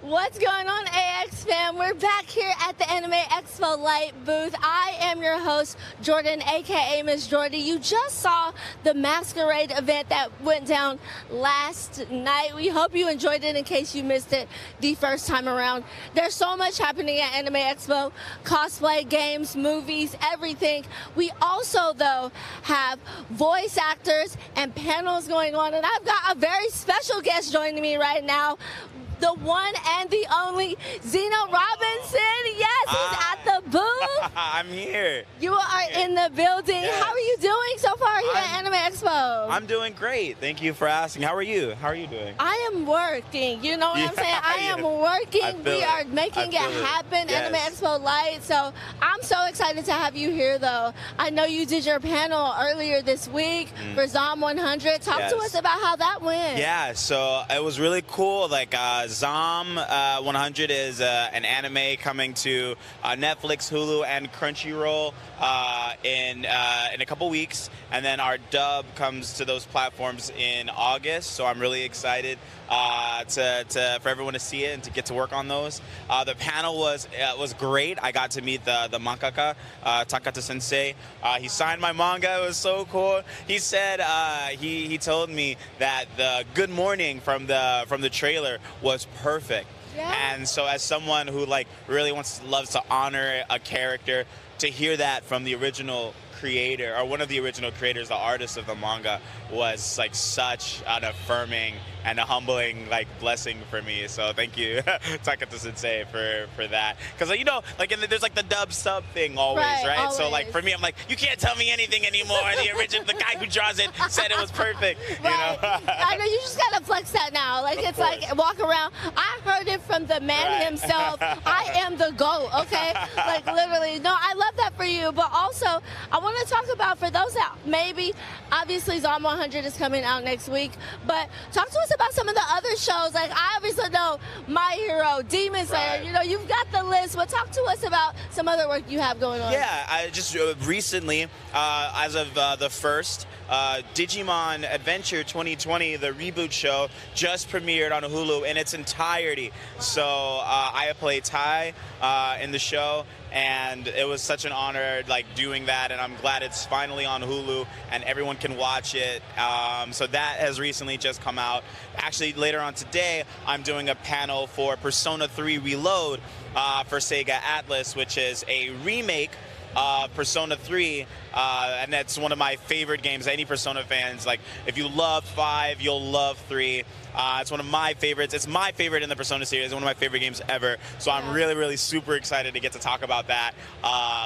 What's going on, AX fam? We're back here at the Anime Expo Light booth. I am your host, Jordan, aka Miss Jordy. You just saw the Masquerade event that went down last night. We hope you enjoyed it in case you missed it the first time around. There's so much happening at Anime Expo: cosplay, games, movies, everything. We also, though, have voice actors and panels going on, and I've got a very special guest joining me right now. The one and the only Zeno Robinson. Yes, he's at the booth. I'm here. You are in the building. Yes. How are you doing so far here at Anime Expo? I'm doing great. Thank you for asking. How are you? How are you doing? I am working. You know what I'm saying? I am working. We are making it happen. Yes. Anime Expo Light. So I'm so excited to have you here, though. I know you did your panel earlier this week for ZOM 100. Talk to us about how that went. Yeah, so it was really cool. Like ZOM 100 is an anime coming to Netflix, Hulu, and Crunchyroll in a couple weeks, and then our dub comes to those platforms in August. So I'm really excited for everyone to see it and to get to work on those. The panel was great. I got to meet the mangaka, Takata Sensei. He signed my manga. It was so cool. He said he told me that the good morning from the trailer was perfect. Yeah. And so as someone who really loves to honor a character, to hear that from the original creator, or one of the original creators, the artist of the manga, was such an affirming and a humbling blessing for me. So thank you, Takata Sensei, for that. Because there's the dub sub thing always, right? Always. So for me, I'm you can't tell me anything anymore. The guy who draws it said it was perfect. Right. I know, you just gotta flex that now. It's walk around. I heard it from the man himself. I am the GOAT, okay? Literally. No, I love that for you. But also, I want to talk about, for those that maybe, obviously ZOM 100 is coming out next week, but talk to us about some of the other shows. I obviously know My Hero, Demon Slayer, you've got the list, but talk to us about some other work you have going on. Yeah, I just recently, as of the 1st, Digimon Adventure 2020, the reboot show, just premiered on Hulu in its entirety. So I play Tai in the show, and it was such an honor doing that, and I'm glad it's finally on Hulu and everyone can watch it. So that has recently just come out. Actually, later on today, I'm doing a panel for Persona 3 Reload for Sega Atlas, which is a remake Persona 3, and that's one of my favorite games. Any Persona fans, if you love 5, you'll love 3. It's one of my favorites. It's my favorite in the Persona series. It's one of my favorite games ever. So I'm really, really super excited to get to talk about that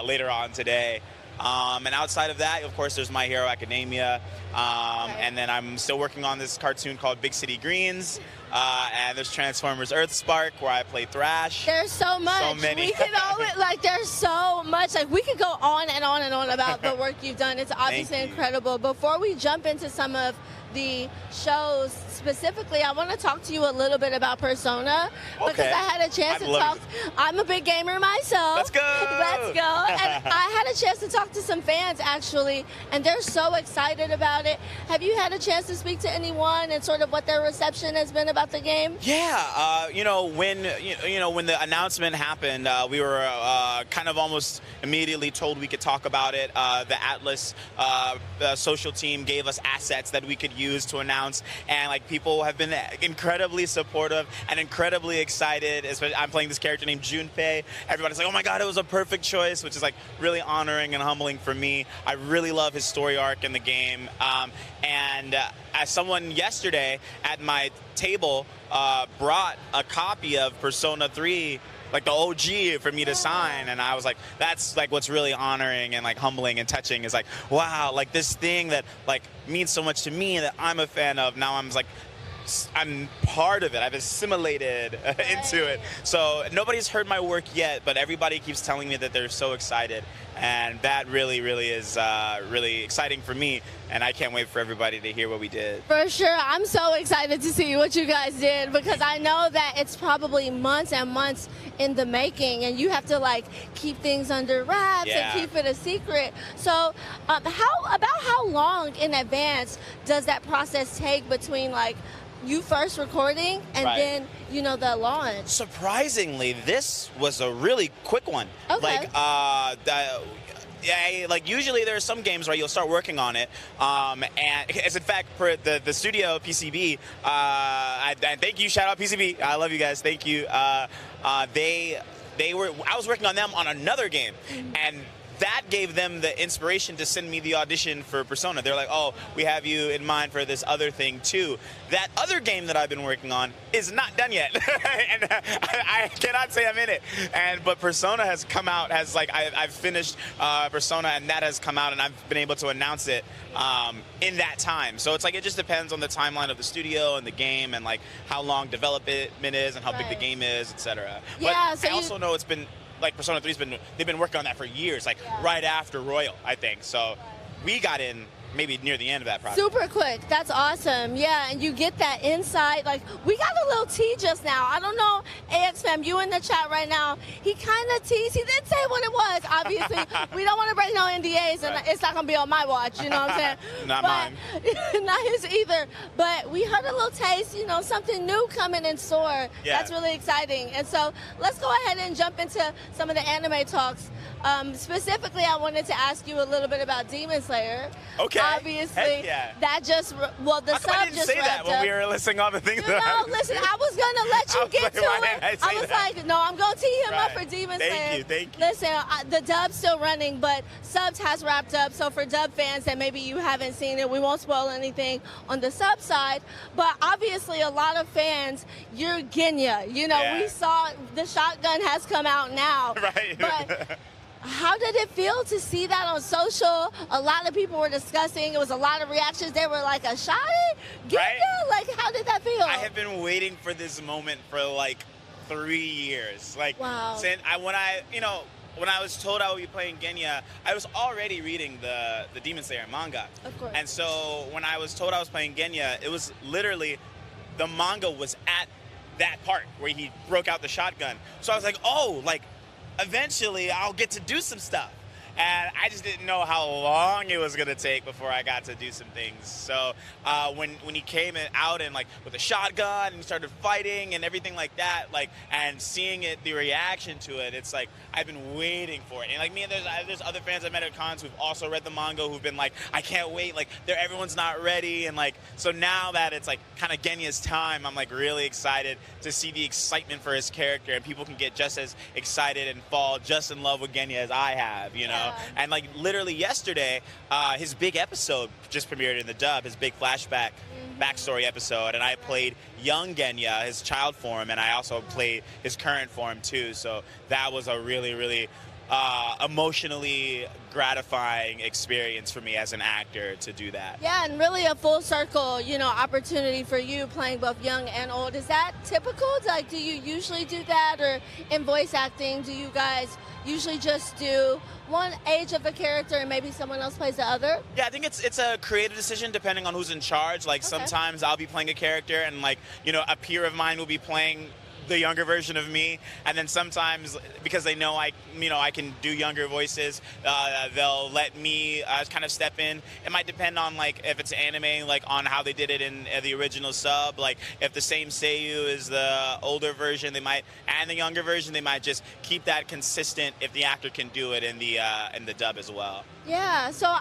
later on today. And outside of that, of course, there's My Hero Academia. And then I'm still working on this cartoon called Big City Greens. And there's Transformers Earthspark, where I play Thrash. There's so much. So many. We can always, there's so much. We could go on and on and on about the work you've done. It's obviously incredible. Before we jump into some of the shows specifically, I want to talk to you a little bit about Persona, because I had a chance to talk. I'm a big gamer myself. Let's go! Let's go. And I had a chance to talk to some fans, actually, and they're so excited about it. Have you had a chance to speak to anyone and sort of what their reception has been about the game? Yeah, when the announcement happened, we were kind of almost immediately told we could talk about it. The Atlas social team gave us assets that we could use to announce, and people have been incredibly supportive and incredibly excited. Especially, I'm playing this character named Junpei. Everybody's oh my god, it was a perfect choice, which is really honoring and humbling for me. I really love his story arc in the game, and as someone yesterday at my table brought a copy of Persona 3, the OG, for me to sign, and I was that's what's really honoring and humbling and touching, is wow, this thing that means so much to me, that I'm a fan of, now I'm part of it. I've assimilated into it. So nobody's heard my work yet, but everybody keeps telling me that they're so excited, and that really, really is really exciting for me. and I can't wait for everybody to hear what we did. For sure. I'm so excited to see what you guys did because I know that it's probably months and months in the making and you have to like keep things under wraps and keep it a secret. So how long in advance does that process take between like you first recording and then, you know, the launch? Surprisingly, this was a really quick one. Okay. Like usually there are some games where you'll start working on it, and as in fact for the studio PCB, I thank you, shout out PCB, I love you guys, thank you. I was working on them on another game, and that gave them the inspiration to send me the audition for Persona. They're like, oh, we have you in mind for this other thing too. That other game that I've been working on is not done yet. And I cannot say I'm in it. But Persona has come out, I've finished Persona, and that has come out, and I've been able to announce it in that time. So it's like, it just depends on the timeline of the studio and the game and like how long development is and how big the game is, etc. Yeah, but so I also know it's been, like Persona 3's they've been working on that for years, like right after Royal, I think. So we got in maybe near the end of that process. Super quick. That's awesome. Yeah, and you get that insight. Like, we got a little tea just now. I don't know, AX fam, you in the chat right now. He kind of teased. He didn't say what it was, obviously. We don't want to break no NDAs, and it's not going to be on my watch, you know what I'm saying? Not mine. Not his either. But we heard a little taste, you know, something new coming in store. Yeah. That's really exciting. And so let's go ahead and jump into some of the anime talks. Specifically, I wanted to ask you a little bit about Demon Slayer. Okay. Obviously, that just, well, the sub I didn't just say wrapped that when up. we were listing all the things. You know, listen, I was going to let you get to it. I was like, no, I'm going to tee him up for Demon Slayer. Thank you. Listen, the dub's still running, but subs has wrapped up. So for dub fans that maybe you haven't seen it, we won't spoil anything on the sub side. But obviously, a lot of fans, you're Genya. You know, we saw the shotgun has come out now. Right. But how did it feel to see that on social? A lot of people were discussing. It was a lot of reactions. They were like, a shot it? Genya? Like, how did that feel? I have been waiting for this moment for like 3 years. Like, since when I was told I would be playing Genya, I was already reading the Demon Slayer manga. Of course. And so when I was told I was playing Genya, it was literally, the manga was at that part where he broke out the shotgun. So I was like, oh, like, eventually I'll get to do some stuff. And I just didn't know how long it was gonna take before I got to do some things. So when he came out and like with a shotgun and he started fighting and everything like that, like, and seeing it, the reaction to it, it's like I've been waiting for it. And like me, there's other fans I met at cons who've also read the manga who've been like, I can't wait. Like everyone's not ready, and like, so now that it's like kind of Genya's time, I'm like really excited to see the excitement for his character, and people can get just as excited and fall just in love with Genya as I have, you know. And like literally yesterday, his big episode just premiered in the dub, his big flashback backstory episode, and I played young Genya, his child form, and I also played his current form too. So that was a really, really emotionally gratifying experience for me as an actor to do that. Yeah, and really a full circle, you know, opportunity for you playing both young and old. Is that typical? Like, do you usually do that, or in voice acting, do you guys usually just do one age of a character and maybe someone else plays the other? Yeah, I think it's a creative decision depending on who's in charge. Like sometimes I'll be playing a character and like, you know, a peer of mine will be playing the younger version of me, and then sometimes because they know I can do younger voices, they'll let me kind of step in. It might depend on like if it's anime, like on how they did it in the original sub. Like if the same seiyuu is the older version, they might, and the younger version, they might just keep that consistent if the actor can do it in the dub as well. Yeah. So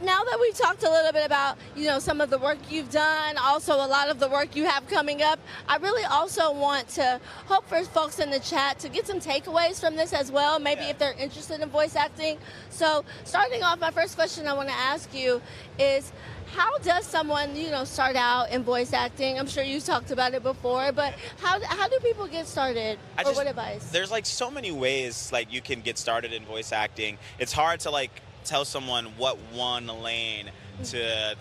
now that we've talked a little bit about, you know, some of the work you've done, also a lot of the work you have coming up, I really also want to hope for folks in the chat to get some takeaways from this as well, maybe if they're interested in voice acting. So starting off, my first question I want to ask you is, how does someone, you know, start out in voice acting? I'm sure you've talked about it before, but how do people get started? Or what advice? There's like so many ways like you can get started in voice acting. It's hard to like tell someone what one lane to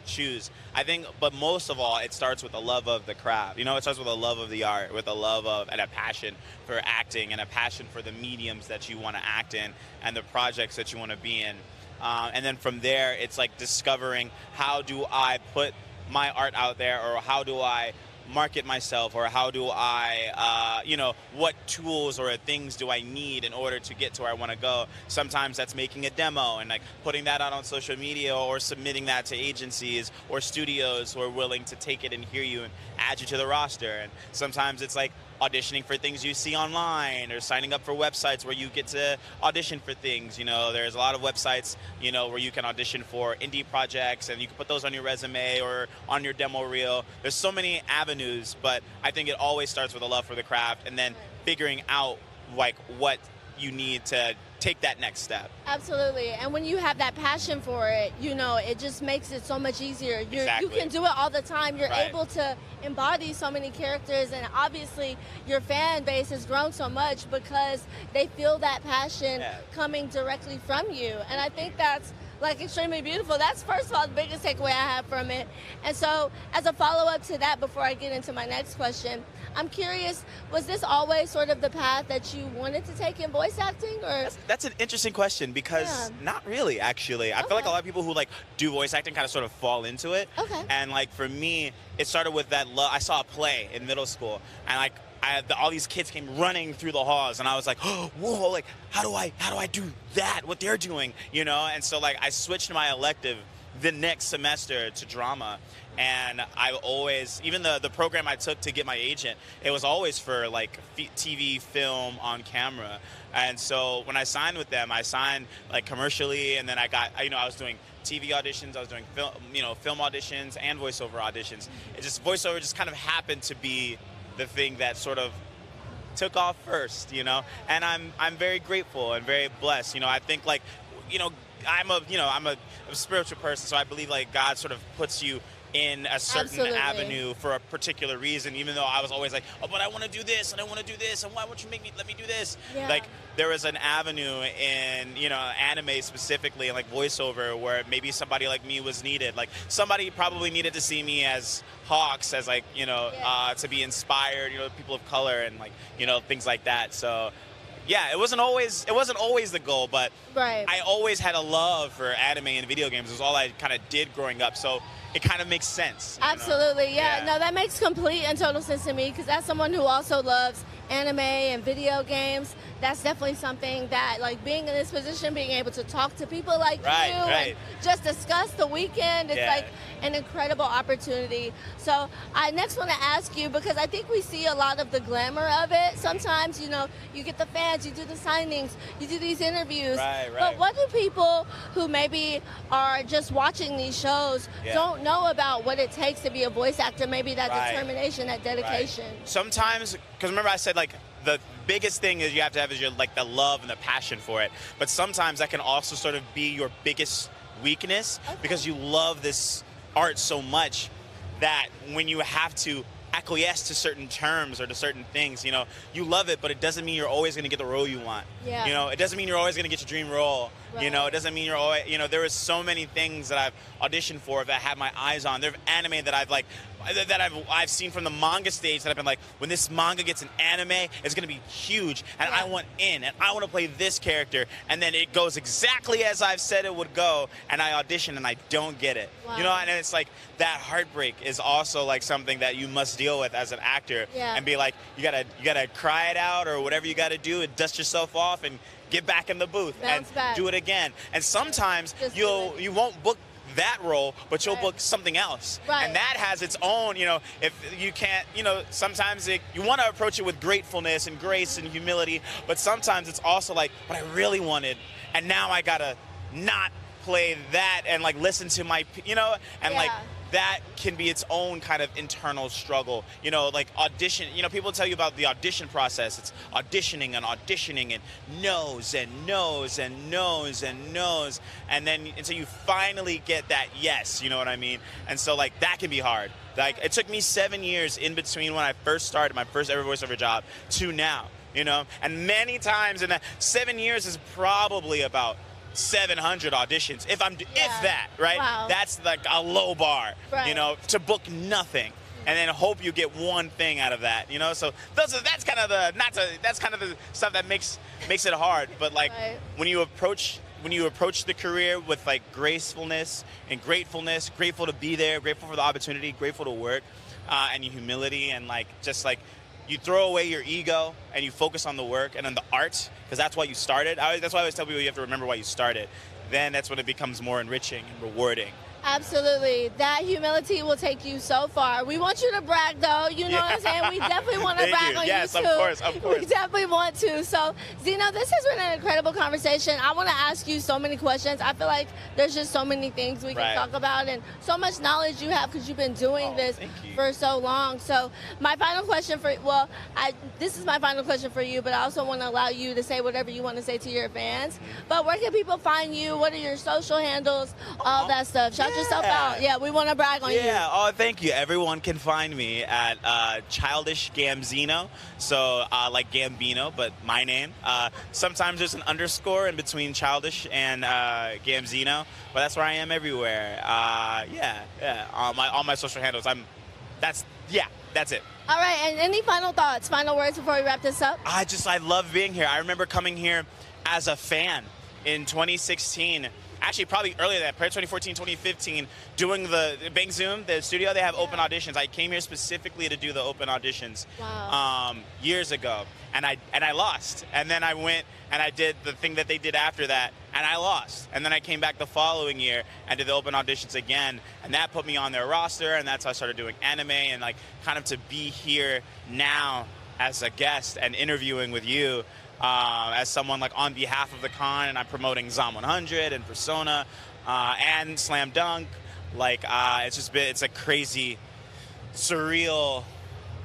choose. I think, but most of all, it starts with a love of the craft. You know, it starts with a love of the art, with a love of and a passion for acting, and a passion for the mediums that you want to act in and the projects that you want to be in. And then from there, it's like discovering how do I put my art out there, or how do I market myself, or how do I, what tools or things do I need in order to get to where I want to go. Sometimes that's making a demo and like putting that out on social media, or submitting that to agencies or studios who are willing to take it and hear you and add you to the roster. And sometimes it's like auditioning for things you see online, or signing up for websites where you get to audition for things. There's a lot of websites, where you can audition for indie projects, and you can put those on your resume or on your demo reel. There's so many avenues, but I think it always starts with a love for the craft, and then figuring out like what you need to take that next step. Absolutely. And when you have that passion for it, it just makes it so much easier. Exactly. You can do it all the time. You're Right. able to embody so many characters, and obviously your fan base has grown so much because they feel that passion coming directly from you. And I think that's like extremely beautiful. That's, first of all, the biggest takeaway I have from it. And so as a follow-up to that, before I get into my next question, I'm curious, was this always sort of the path that you wanted to take in voice acting, or? That's an interesting question, because not really, actually. I feel like a lot of people who like do voice acting kind of sort of fall into it. Okay. And like for me, it started with that love. I saw a play in middle school, and like all these kids came running through the halls, and I was like, oh, whoa, like how do I do that, what they're doing, And so like I switched my elective the next semester to drama, and I always, even the program I took to get my agent, it was always for like TV, film, on camera. And so when I signed with them, I signed like commercially, and then I got, I was doing TV auditions, I was doing film auditions and voiceover auditions. Voiceover just kind of happened to be the thing that sort of took off first, and I'm very grateful and very blessed. I think like, I'm a spiritual person, so I believe like God sort of puts you in a certain avenue for a particular reason, even though I was always like, oh, but I want to do this, and I want to do this, and why won't you let me do this? Yeah. Like, there was an avenue in, anime specifically, and like voiceover, where maybe somebody like me was needed. Like, somebody probably needed to see me as Hawks, as like, to be inspired, people of color, and like, things like that. So yeah, it wasn't always the goal, but right. I always had a love for anime and video games. It was all I kind of did growing up, so it kind of makes sense. Absolutely, yeah. No, that makes complete and total sense to me, because as someone who also loves anime and video games, that's definitely something that, like, being in this position, being able to talk to people like you and just discuss the weekend, it's like an incredible opportunity. So I next want to ask you, because I think we see a lot of the glamour of it. Sometimes, you get the fans, you do the signings, you do these interviews. Right. But what do people who maybe are just watching these shows don't know about what it takes to be a voice actor, maybe that determination, that dedication? Sometimes, because remember I said like the biggest thing is you have to have is the love and the passion for it. But sometimes that can also sort of be your biggest weakness, because you love this art so much that when you have to acquiesce to certain terms or to certain things, you love it, but it doesn't mean you're always going to get the role you want. Yeah. It doesn't mean you're always going to get your dream role. It doesn't mean you're always, there is so many things that I've auditioned for that I had my eyes on. There are anime that I've seen from the manga stage that I've been like, when this manga gets an anime, it's going to be huge, and I want in, and I want to play this character, and then it goes exactly as I've said it would go, and I audition and I don't get it. Wow. And it's like that heartbreak is also like something that you must deal with as an actor, and be like, you gotta cry it out or whatever you gotta do and dust yourself off and get back in the booth and do it again. And sometimes you won't book that role, but you'll book something else. And that has its own, if you can't, sometimes you want to approach it with gratefulness and grace and humility, but sometimes it's also like, but I really wanted, and now I gotta not play that and like listen to my, like that can be its own kind of internal struggle. Like audition, people tell you about the audition process. It's auditioning and auditioning and no's and no's and no's and no's. And then until you finally get that yes, you know what I mean? And so like that can be hard. Like it took me 7 years in between when I first started my first ever voiceover job to now, and many times in that 7 years is probably about 700 auditions, if that, right? Wow. That's like a low bar, to book nothing, and then hope you get one thing out of that, So that's kind of the stuff that makes it hard. But like when you approach when you approach the career with like gracefulness and gratefulness, grateful to be there, grateful for the opportunity, grateful to work, and your humility, and like just like you throw away your ego and you focus on the work and on the art, because that's why you started. That's why I always tell people you have to remember why you started. Then that's when it becomes more enriching and rewarding. Absolutely. That humility will take you so far. We want you to brag, though. You know what I'm saying? We definitely want to brag on yes, you, too. Yes, of course. We definitely want to. So, Zeno, this has been an incredible conversation. I want to ask you so many questions. I feel like there's just so many things we can talk about and so much knowledge you have because you've been doing this for so long. So, my final question this is my final question for you, but I also want to allow you to say whatever you want to say to your fans. But where can people find you? What are your social handles? All that stuff. Shout yourself out. Yeah, we want to brag on you. Yeah, oh, thank you. Everyone can find me at Childish Gamzino, so like Gambino, but my name. Sometimes there's an underscore in between Childish and Gamzino, but that's where I am everywhere. All my social handles. That's it. All right, and any final thoughts, final words before we wrap this up? I love being here. I remember coming here as a fan in 2016. Actually, probably earlier than that, 2014, 2015, doing the Bang Zoom, the studio, they have open auditions. I came here specifically to do the open auditions years ago, and I lost. And then I went and I did the thing that they did after that, and I lost. And then I came back the following year and did the open auditions again, and that put me on their roster, and that's how I started doing anime, and like kind of to be here now as a guest and interviewing with you. As someone like on behalf of the con, and I'm promoting Zom 100 and Persona and Slam Dunk. Like it's a crazy, surreal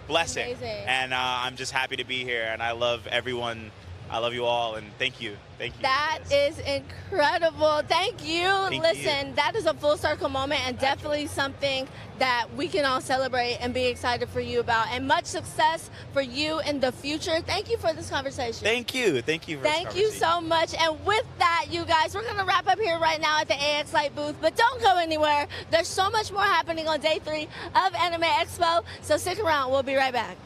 blessing. Amazing. And I'm just happy to be here, and I love everyone. I love you all, and thank you. That is incredible. Thank you. Listen, that is a full circle moment, and definitely something that we can all celebrate and be excited for you about. And much success for you in the future. Thank you for this conversation. Thank you. Thank you so much. And with that, you guys, we're going to wrap up here right now at the AX Light booth. But don't go anywhere. There's so much more happening on day 3 of Anime Expo. So stick around. We'll be right back.